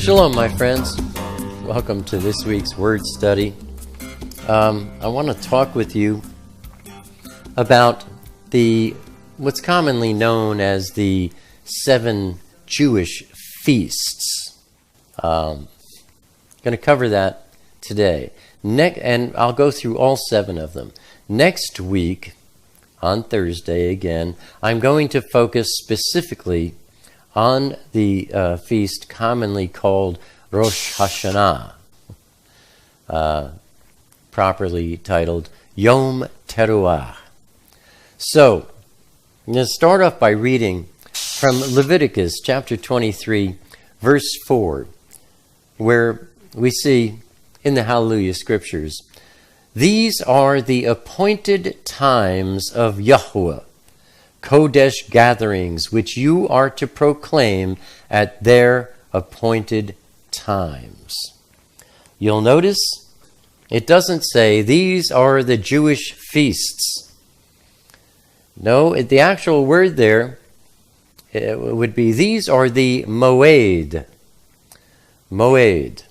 Shalom, my friends. Welcome to this week's word study. I want to talk with you about what's commonly known as the 7 Jewish feasts. Going to cover that today. And I'll go through all 7 of them. Next week, on Thursday again, I'm going to focus specifically on the feast commonly called Rosh Hashanah, properly titled Yom Teruah. So, I'm going to start off by reading from Leviticus chapter 23, verse 4, where we see in the Hallelujah Scriptures, "These are the appointed times of Yahweh, Kodesh gatherings, which you are to proclaim at their appointed times." You'll notice it doesn't say, "These are the Jewish feasts." No, the actual word there it would be, "These are the Moed." Moed.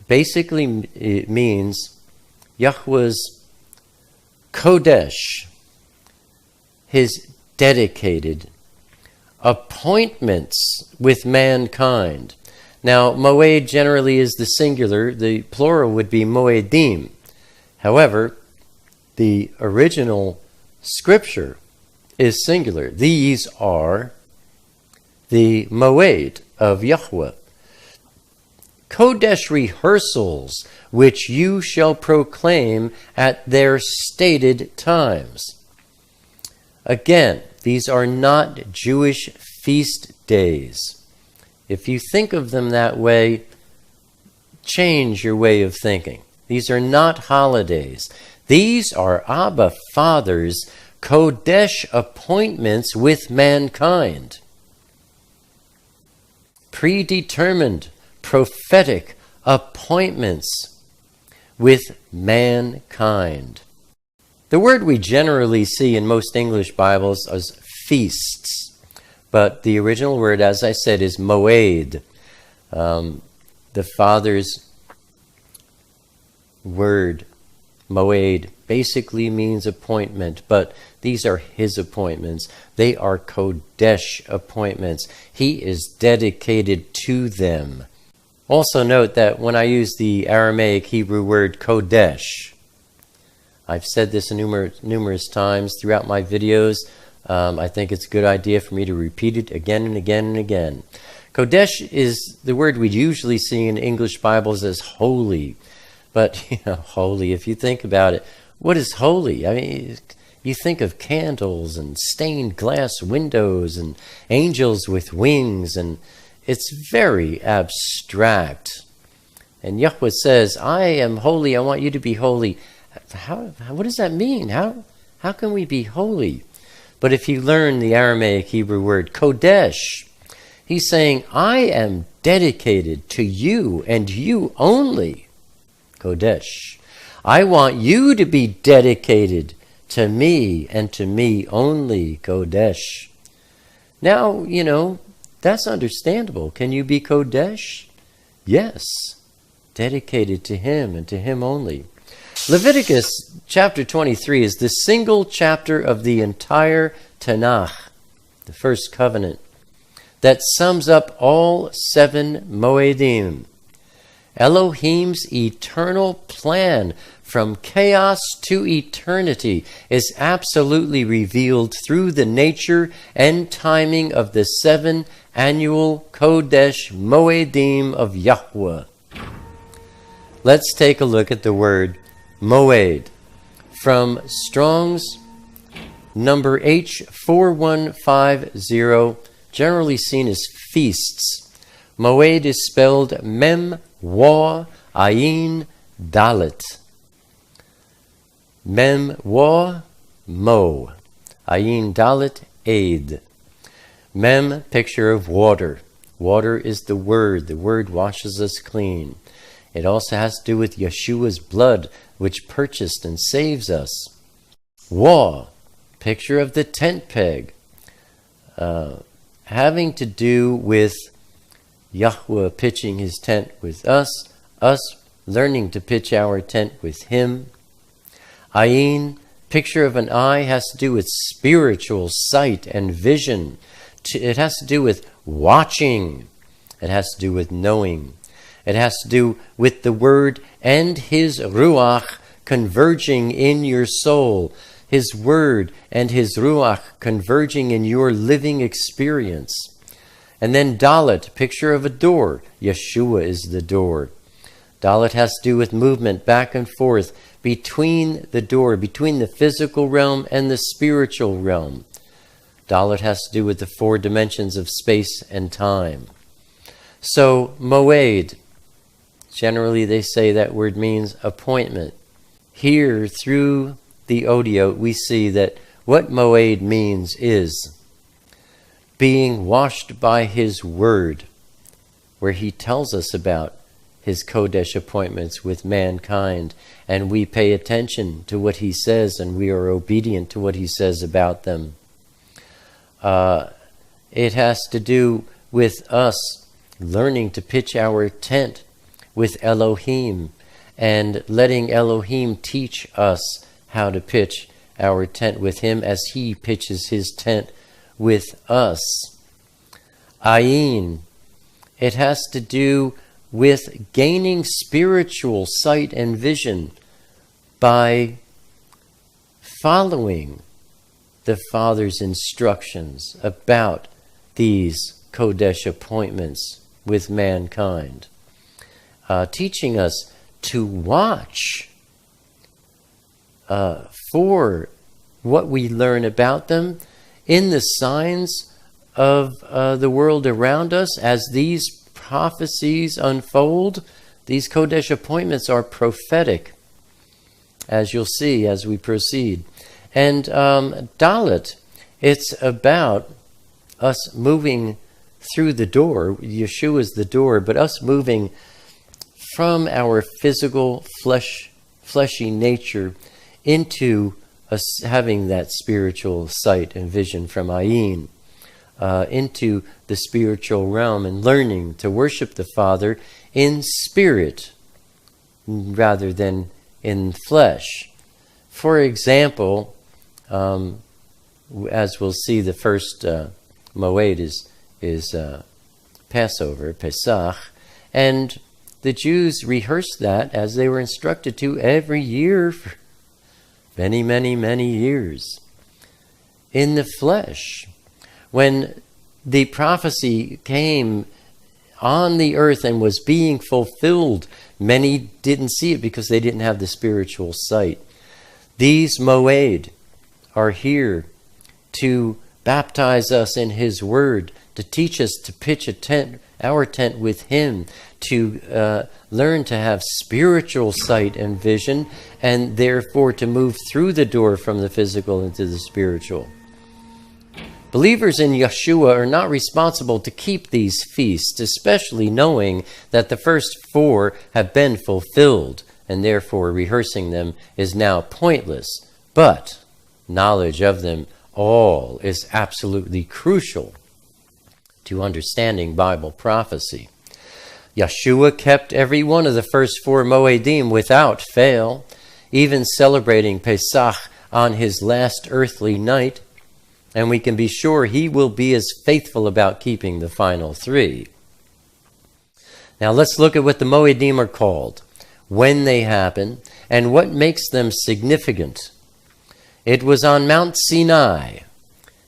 Basically, it means Yahweh's Kodesh, his dedicated appointments with mankind. Now, Moed generally is the singular. The plural would be Moedim. However, the original scripture is singular. These are the Moed of Yahweh. Kodesh rehearsals, which you shall proclaim at their stated times. Again, these are not Jewish feast days. If you think of them that way, change your way of thinking. These are not holidays. These are Abba Father's Kodesh appointments with mankind. Predetermined, prophetic appointments with mankind. The word we generally see in most English Bibles is feasts, but the original word, as I said, is moed. The Father's word, moed, basically means appointment, but these are his appointments. They are Kodesh appointments. He is dedicated to them. Also note that when I use the Aramaic Hebrew word Kodesh, I've said this numerous times throughout my videos. I think it's a good idea for me to repeat it again and again and again. Kodesh is the word we usually see in English Bibles as holy. But, holy, if you think about it, what is holy? I mean, you think of candles and stained glass windows and angels with wings, and it's very abstract. And Yahweh says, "I am holy, I want you to be holy." What does that mean? How can we be holy? But if you learn the Aramaic Hebrew word Kodesh, he's saying, "I am dedicated to you and you only." Kodesh. I want you to be dedicated to me and to me only. Kodesh. Now, that's understandable. Can you be Kodesh? Yes. Dedicated to him and to him only. Leviticus chapter 23 is the single chapter of the entire Tanakh, the first covenant, that sums up all 7 Moedim. Elohim's eternal plan from chaos to eternity is absolutely revealed through the nature and timing of the 7 annual Kodesh Moedim of Yahweh. Let's take a look at the word Moed from Strong's number H4150, generally seen as feasts. Moed is spelled Mem Wa Ayin Dalet. Mem Wa Mo. Ayin Dalet Aid. Mem, picture of water. Water is the word. The word washes us clean. It also has to do with Yeshua's blood, which purchased and saves us. Wa, picture of the tent peg, having to do with Yahweh pitching his tent with us learning to pitch our tent with him. Ayin, picture of an eye, has to do with spiritual sight and vision. It has to do with watching. It has to do with knowing. It has to do with the Word and His Ruach converging in your soul. His Word and His Ruach converging in your living experience. And then Dalet, picture of a door. Yeshua is the door. Dalet has to do with movement back and forth between the door, between the physical realm and the spiritual realm. Dalet has to do with the 4 dimensions of space and time. So, Moed, generally they say that word means appointment. Here, through the audio, we see that what Moed means is being washed by His Word, where He tells us about His Kodesh appointments with mankind, and we pay attention to what He says, and we are obedient to what He says about them. It has to do with us learning to pitch our tent with Elohim, and letting Elohim teach us how to pitch our tent with Him as He pitches His tent with us. Ayin, it has to do with gaining spiritual sight and vision by following the Father's instructions about these Kodesh appointments with mankind, teaching us to watch for what we learn about them in the signs of the world around us as these prophecies unfold. These Kodesh appointments are prophetic, as you'll see as we proceed. And Dalet, it's about us moving through the door. Yeshua is the door, but us moving from our physical, fleshy nature into us having that spiritual sight and vision from Ayin, into the spiritual realm, and learning to worship the Father in spirit rather than in flesh. For example, as we'll see, the first Moed is Passover, Pesach, and the Jews rehearsed that as they were instructed to every year for many, many, many years. In the flesh, when the prophecy came on the earth and was being fulfilled, many didn't see it because they didn't have the spiritual sight. These Moed are here to baptize us in His Word, to teach us to pitch a tent, our tent with Him, to learn to have spiritual sight and vision, and therefore to move through the door from the physical into the spiritual. Believers in Yeshua are not responsible to keep these feasts, especially knowing that the first 4 have been fulfilled, and therefore rehearsing them is now pointless. But knowledge of them all is absolutely crucial to understanding Bible prophecy. Yeshua kept every one of the first 4 Moedim without fail, even celebrating Pesach on His last earthly night, and we can be sure He will be as faithful about keeping the final 3. Now let's look at what the Moedim are called, when they happen, and what makes them significant. It was on Mount Sinai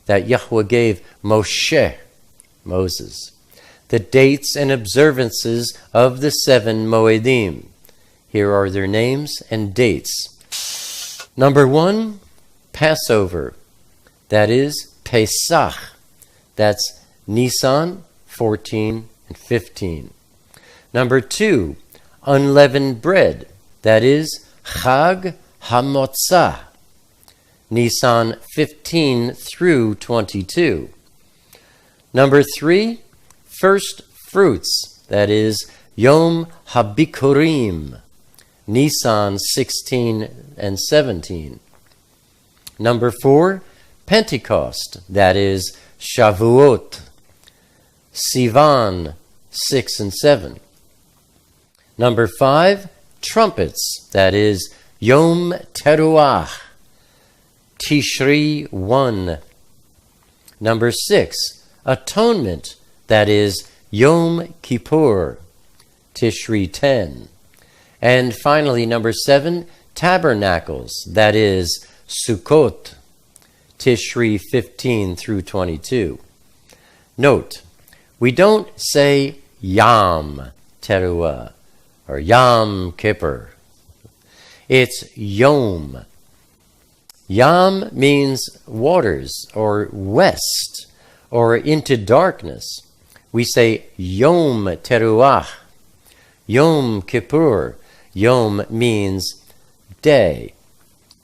that Yahweh gave Moshe, Moses, the dates and observances of the 7 Moedim. Here are their names and dates. Number 1, Passover. That is Pesach. That's Nisan 14 and 15. Number 2, unleavened bread. That is Chag HaMotzah. Nisan 15 through 22. Number 3, first fruits. That is Yom HaBikurim. Nisan 16 and 17. Number 4, Pentecost. That is Shavuot. Sivan 6 and 7. Number 5, trumpets, that is Yom Teruah, Tishri 1. Number 6, atonement, that is Yom Kippur, Tishri 10. And finally, number 7, tabernacles, that is Sukkot, Tishri 15 through 22. Note, we don't say Yom Teruah or Yom Kippur. It's Yom. Yom means waters or west or into darkness. We say Yom Teruah, Yom Kippur. Yom means day.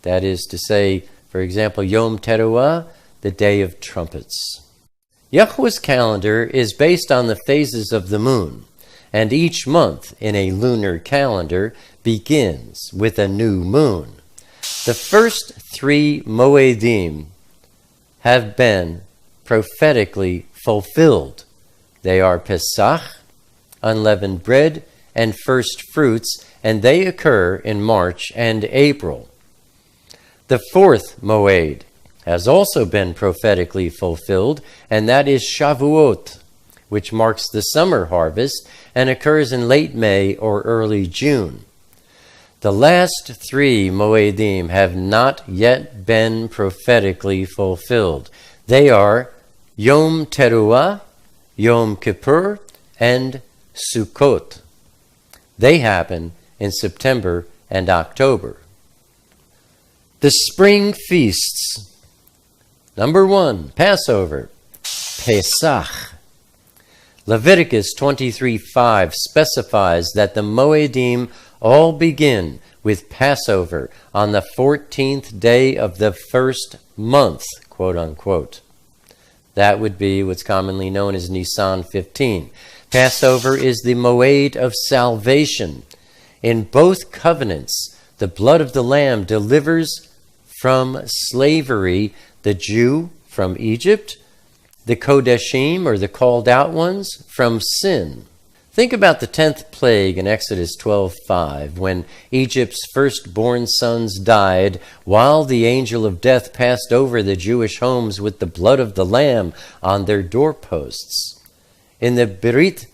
That is to say, for example, Yom Teruah, the day of trumpets. Yahweh's calendar is based on the phases of the moon, and each month in a lunar calendar begins with a new moon. The first 3 Moedim have been prophetically fulfilled. They are Pesach, unleavened bread, and first fruits, and they occur in March and April. The 4th Moed has also been prophetically fulfilled, and that is Shavuot, which marks the summer harvest and occurs in late May or early June. The last 3 Moedim have not yet been prophetically fulfilled. They are Yom Teruah, Yom Kippur, and Sukkot. They happen in September and October. The spring feasts. Number 1, Passover, Pesach. Leviticus 23:5 specifies that the Moedim all begin with Passover on the 14th day of the first month, quote unquote. That would be what's commonly known as Nisan 15. Passover is the Moed of salvation. In both covenants, the blood of the Lamb delivers from slavery the Jew from Egypt, the Kodeshim, or the called out ones, from sin. Think about the 10th plague in Exodus 12:5, when Egypt's firstborn sons died while the angel of death passed over the Jewish homes with the blood of the Lamb on their doorposts. In the Brit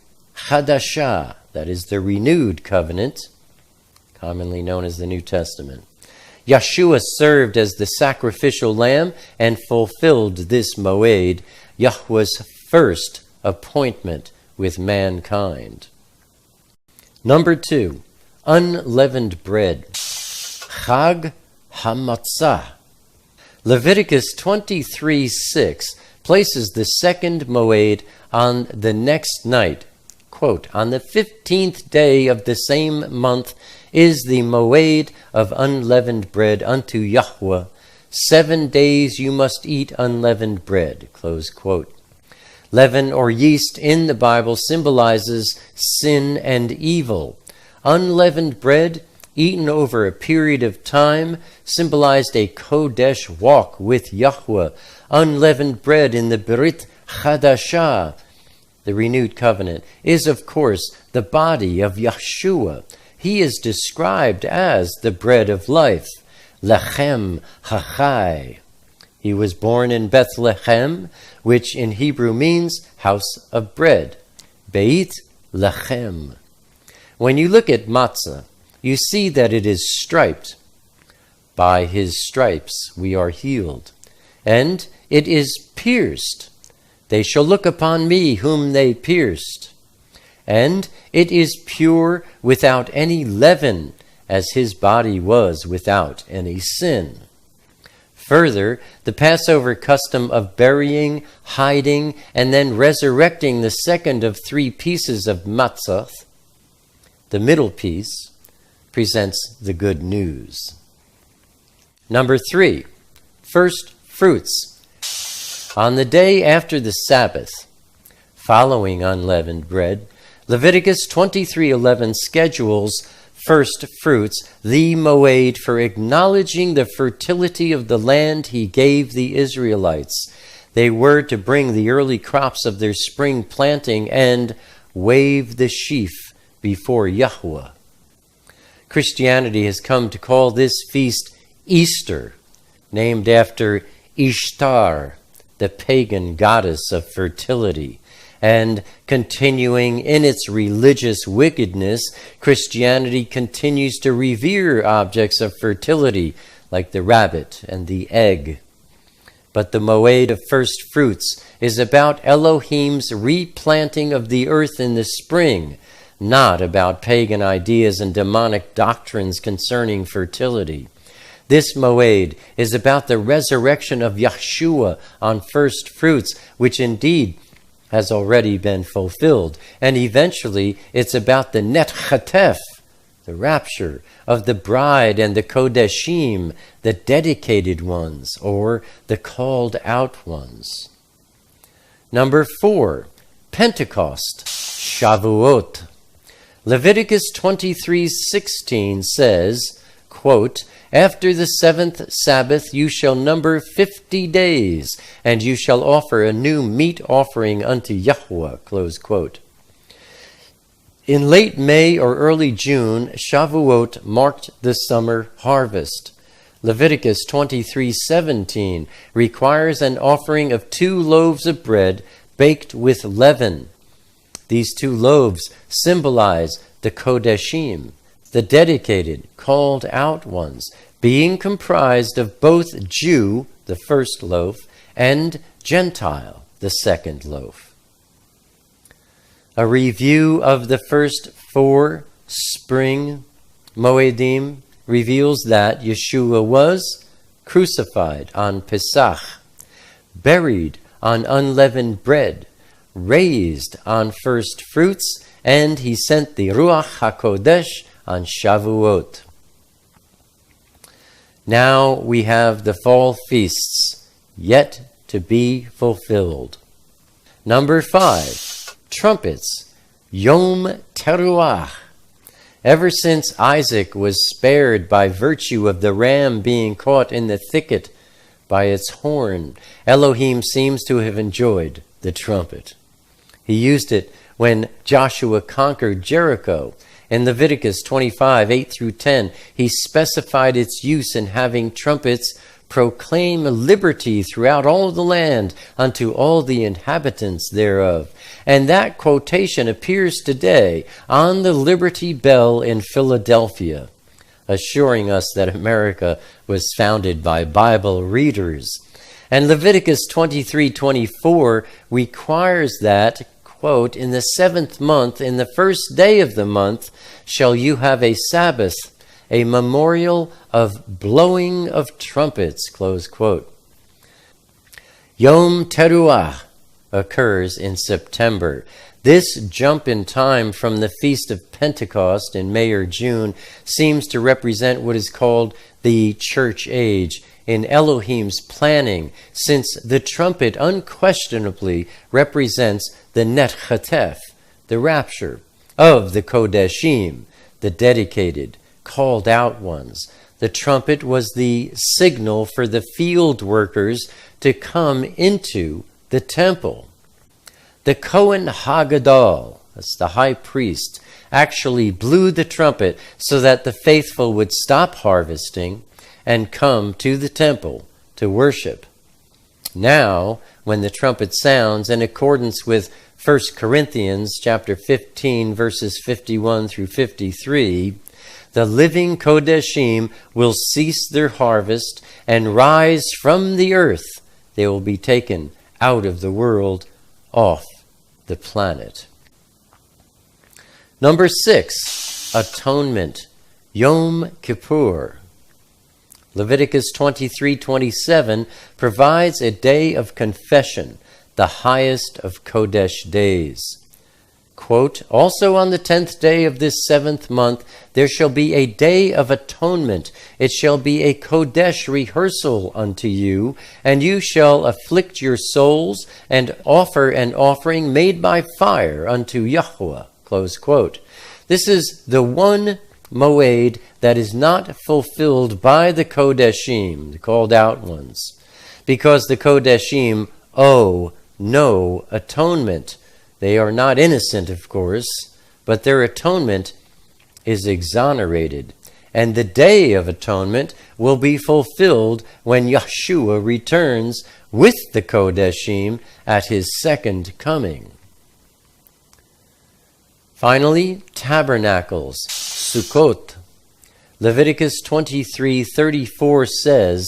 Hadashah, that is the renewed covenant, commonly known as the New Testament, Yeshua served as the sacrificial lamb and fulfilled this Moed, Yahweh's first appointment with mankind. Number 2, unleavened bread, Chag HaMatzah. Leviticus 23:6 places the second Moed on the next night. Quote, on the 15th day of the same month is the Moed of unleavened bread unto Yahweh. 7 days you must eat unleavened bread. Close quote. Leaven or yeast in the Bible symbolizes sin and evil. Unleavened bread, eaten over a period of time, symbolized a Kodesh walk with Yahweh. Unleavened bread in the Brit Hadashah, the renewed covenant, is of course the body of Yeshua. He is described as the bread of life, Lechem Hachai. He was born in Bethlehem, which in Hebrew means house of bread, Beit Lechem. When you look at matzah, you see that it is striped. By his stripes we are healed. And it is pierced. They shall look upon me whom they pierced. And it is pure without any leaven, as his body was without any sin. Further, the Passover custom of burying, hiding, and then resurrecting the second of 3 pieces of matzah, the middle piece, presents the good news. Number 3, first fruits. On the day after the Sabbath, following unleavened bread, Leviticus 23:11 schedules first fruits, the Moed, for acknowledging the fertility of the land he gave the Israelites. They were to bring the early crops of their spring planting and wave the sheaf before Yahweh. Christianity has come to call this feast Easter, named after Ishtar, the pagan goddess of fertility. And continuing in its religious wickedness, Christianity continues to revere objects of fertility like the rabbit and the egg. But the Moed of first fruits is about Elohim's replanting of the earth in the spring, not about pagan ideas and demonic doctrines concerning fertility. This Moed is about the resurrection of Yahshua on first fruits, which indeed has already been fulfilled. And eventually it's about the Net Chatef, the rapture of the bride, and the Kodeshim, the dedicated ones, or the called out ones. Number 4, Pentecost, Shavuot. Leviticus 23:16 says, quote, "After the 7th Sabbath you shall number 50 days, and you shall offer a new meat offering unto Yahweh." Close quote. In late May or early June, Shavuot marked the summer harvest. Leviticus 23:17 requires an offering of 2 loaves of bread baked with leaven. These 2 loaves symbolize the Kodeshim, the dedicated, called out ones, being comprised of both Jew, the first loaf, and Gentile, the second loaf. A review of the first 4 spring Moedim reveals that Yeshua was crucified on Pesach, buried on unleavened bread, raised on first fruits, and he sent the Ruach HaKodesh on Shavuot. Now we have the fall feasts yet to be fulfilled. Number 5, trumpets, Yom Teruah. Ever since Isaac was spared by virtue of the ram being caught in the thicket by its horn, Elohim seems to have enjoyed the trumpet. He used it when Joshua conquered Jericho. In Leviticus 25:8-10, he specified its use in having trumpets proclaim liberty throughout all the land unto all the inhabitants thereof. And that quotation appears today on the Liberty Bell in Philadelphia, assuring us that America was founded by Bible readers. And Leviticus 23:24 requires that, quote, "In the 7th month, in the first day of the month, shall you have a Sabbath, a memorial of blowing of trumpets," close quote. Yom Teruah occurs in September. This jump in time from the Feast of Pentecost in May or June seems to represent what is called the Church Age in Elohim's planning, since the trumpet unquestionably represents the Net Chatef, the rapture of the Kodeshim, the dedicated, called out ones. The trumpet was the signal for the field workers to come into the temple. The Kohen Hagadol, that's the high priest, actually blew the trumpet so that the faithful would stop harvesting and come to the temple to worship. Now, when the trumpet sounds, in accordance with 1 Corinthians chapter 15, verses 51 through 53, the living Kodeshim will cease their harvest and rise from the earth. They will be taken out of the world, off the planet. Number 6, atonement, Yom Kippur. Leviticus 23:27 provides a day of confession, the highest of Kodesh days. Quote, "Also on the 10th day of this 7th month, there shall be a day of atonement. It shall be a Kodesh rehearsal unto you, and you shall afflict your souls and offer an offering made by fire unto Yahweh." Close quote. This is the one Moed that is not fulfilled by the Kodeshim, the called out ones, because the Kodeshim owe no atonement. They are not innocent, of course, but their atonement is exonerated. And the Day of Atonement will be fulfilled when Yeshua returns with the Kodeshim at his second coming. Finally, tabernacles, Sukkot. Leviticus 23:34 says,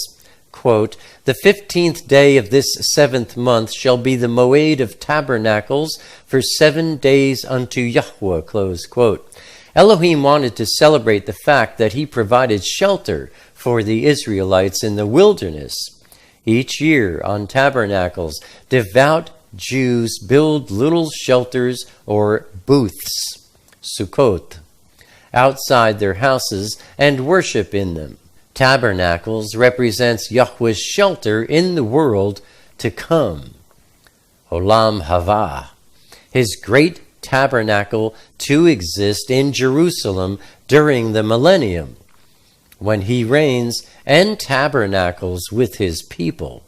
quote, "The 15th day of this 7th month shall be the Moed of Tabernacles for 7 days unto Yahweh," close quote. Elohim wanted to celebrate the fact that he provided shelter for the Israelites in the wilderness. Each year on Tabernacles, devout Jews build little shelters or booths, Sukkot, outside their houses and worship in them. Tabernacles represents Yahweh's shelter in the world to come. Olam Hava, his great tabernacle to exist in Jerusalem during the millennium, when he reigns and tabernacles with his people.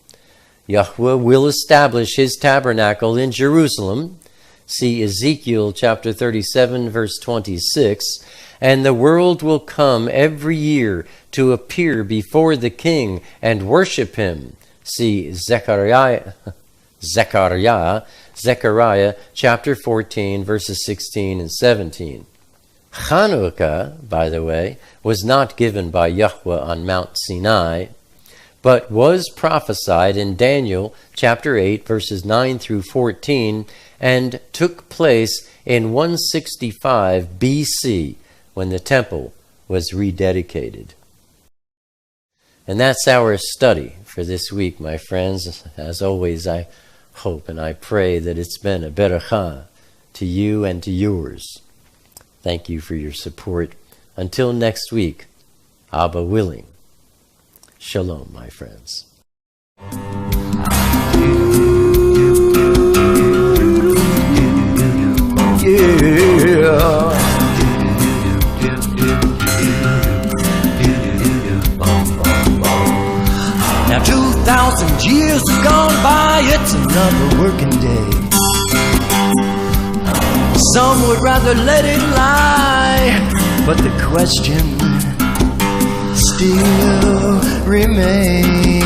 Yahweh will establish his tabernacle in Jerusalem. See Ezekiel chapter 37, verse 26. And the world will come every year to appear before the king and worship him. See Zechariah chapter 14, verses 16 and 17. Chanukah, by the way, was not given by Yahweh on Mount Sinai, but was prophesied in Daniel chapter 8, verses 9 through 14, and took place in 165 BC, when the temple was rededicated. And that's our study for this week, my friends. As always, I hope and I pray that it's been a beracha to you and to yours. Thank you for your support. Until next week, Abba willing. Shalom, my friends. Yeah. Now 2,000 years have gone by, it's another working day. Some would rather let it lie, but the question still remains.